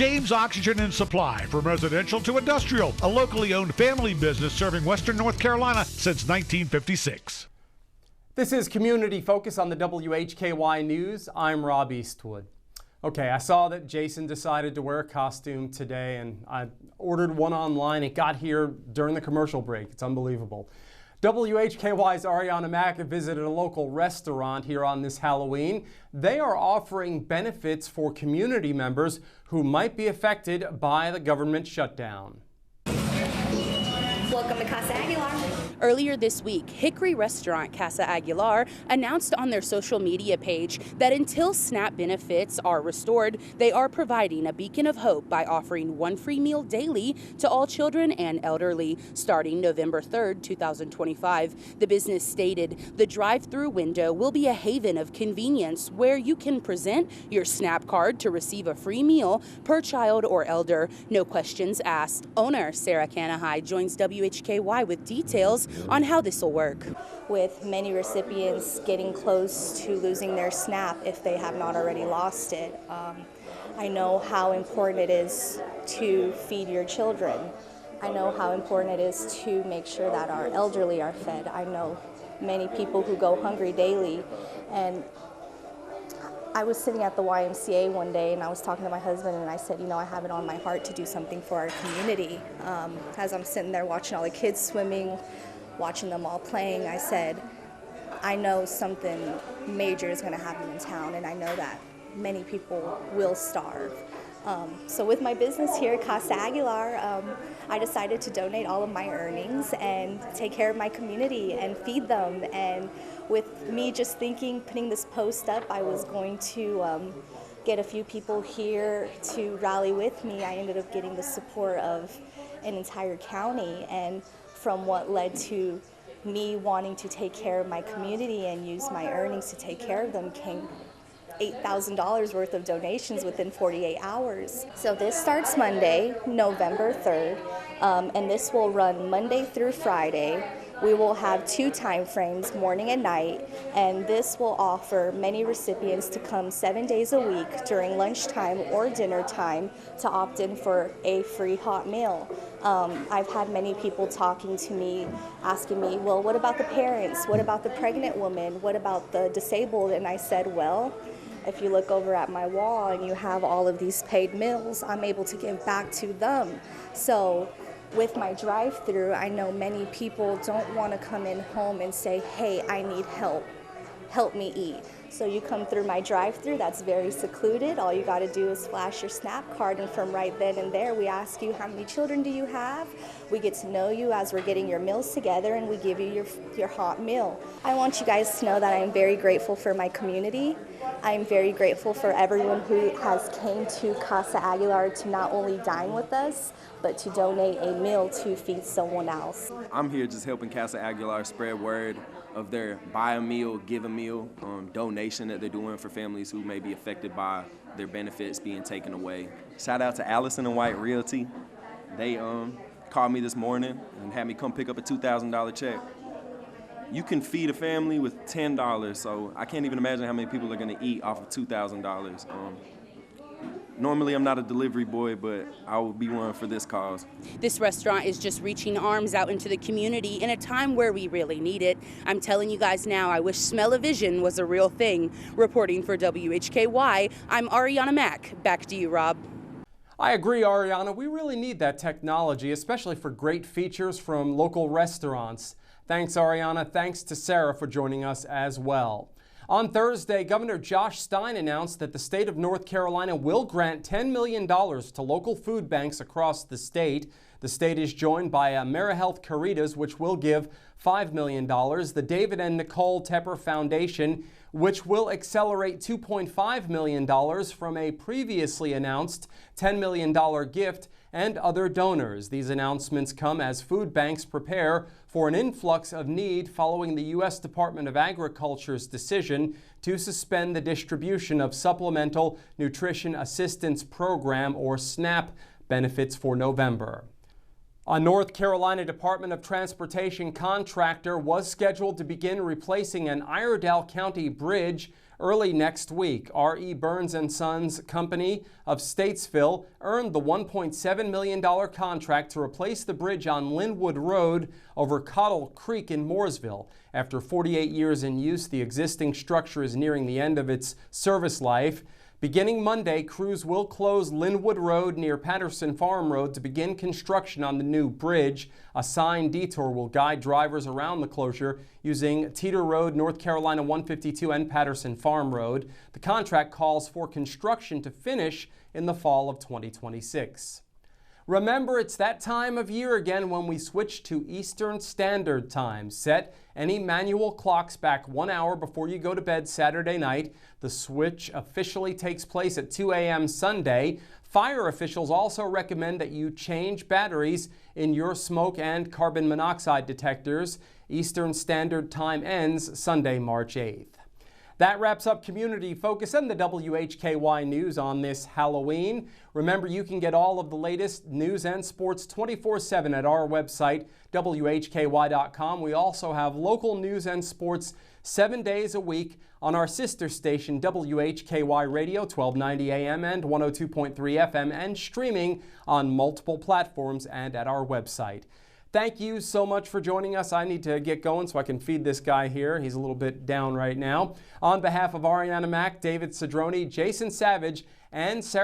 James Oxygen and Supply, from residential to industrial, a locally owned family business serving Western North Carolina since 1956. This is Community Focus on the WHKY News. I'm Rob Eastwood. Okay, I saw that Jason decided to wear a costume today, and I ordered one online. It got here during the commercial break. It's unbelievable. WHKY's Arianna Mack visited a local restaurant here on this Halloween. They are offering benefits for community members who might be affected by the government shutdown. Welcome to Casa Aguilar. Earlier this week, Hickory restaurant Casa Aguilar announced on their social media page that until SNAP benefits are restored, they are providing a beacon of hope by offering one free meal daily to all children and elderly starting November 3rd, 2025. The business stated the drive-through window will be a haven of convenience where you can present your SNAP card to receive a free meal per child or elder. No questions asked. Owner Sarah Canahai joins WHKY with details on how this will work. With many recipients getting close to losing their SNAP if they have not already lost it, I know how important it is to feed your children. I know how important it is to make sure that our elderly are fed. I know many people who go hungry daily, and I was sitting at the YMCA one day and I was talking to my husband and I said, you know, I have it on my heart to do something for our community. As I'm sitting there watching all the kids swimming, watching them all playing, I said, I know something major is going to happen in town, and I know that many people will starve. So with my business here at Casa Aguilar, I decided to donate all of my earnings and take care of my community and feed them. And with me just thinking, putting this post up, I was going to get a few people here to rally with me. I ended up getting the support of an entire county, and from what led to me wanting to take care of my community and use my earnings to take care of them came $8,000 worth of donations within 48 hours. So this starts Monday, November 3rd, and this will run Monday through Friday. We will have 2 time frames, morning and night, and this will offer many recipients to come 7 days a week during lunchtime or dinner time to opt in for a free hot meal. I've had many people talking to me, asking me, well, what about the parents? What about the pregnant woman? What about the disabled? And I said, well, if you look over at my wall and you have all of these paid meals, I'm able to give back to them. So with my drive-through, I know many people don't want to come in home and say, hey, I need help me eat. So you come through my drive-through, that's very secluded. All you got to do is flash your SNAP card, and from right then and there, we ask you, how many children do you have? We get to know you as we're getting your meals together, and we give you your hot meal. I want you guys to know that I am very grateful for my community. I am very grateful for everyone who has came to Casa Aguilar to not only dine with us, but to donate a meal to feed someone else. I'm here just helping Casa Aguilar spread word of their buy a meal, give a meal donation that they're doing for families who may be affected by their benefits being taken away. Shout out to Allison and White Realty. They called me this morning and had me come pick up a $2,000 check. You can feed a family with $10, so I can't even imagine how many people are going to eat off of $2,000. Normally, I'm not a delivery boy, but I will be one for this cause. This restaurant is just reaching arms out into the community in a time where we really need it. I'm telling you guys now, I wish smell-o-vision was a real thing. Reporting for WHKY, I'm Arianna Mack. Back to you, Rob. I agree, Arianna. We really need that technology, especially for great features from local restaurants. Thanks, Arianna. Thanks to Sarah for joining us as well. On Thursday, Governor Josh Stein announced that the state of North Carolina will grant $10 million to local food banks across the state. The state is joined by AmeriHealth Caritas, which will give $5 million, the David and Nicole Tepper Foundation, which will accelerate $2.5 million from a previously announced $10 million gift, and other donors. These announcements come as food banks prepare for an influx of need following the U.S. Department of Agriculture's decision to suspend the distribution of Supplemental Nutrition Assistance Program, or SNAP, benefits for November. A North Carolina Department of Transportation contractor was scheduled to begin replacing an Iredell County bridge early next week. R.E. Burns & Sons Company of Statesville earned the $1.7 million contract to replace the bridge on Linwood Road over Cottle Creek in Mooresville. After 48 years in use, the existing structure is nearing the end of its service life. Beginning Monday, crews will close Linwood Road near Patterson Farm Road to begin construction on the new bridge. A signed detour will guide drivers around the closure using Teeter Road, North Carolina 152 and Patterson Farm Road. The contract calls for construction to finish in the fall of 2026. Remember, it's that time of year again when we switch to Eastern Standard Time. Set any manual clocks back 1 hour before you go to bed Saturday night. The switch officially takes place at 2 a.m. Sunday. Fire officials also recommend that you change batteries in your smoke and carbon monoxide detectors. Eastern Standard Time ends Sunday, March 8th. That wraps up Community Focus and the WHKY News on this Halloween. Remember, you can get all of the latest news and sports 24/7 at our website, WHKY.com. We also have local news and sports 7 days a week on our sister station, WHKY Radio, 1290 AM and 102.3 FM, and streaming on multiple platforms and at our website. Thank you so much for joining us. I need to get going so I can feed this guy here. He's a little bit down right now. On behalf of Arianna Mack, David Cedrone, Jason Savage, and Sarah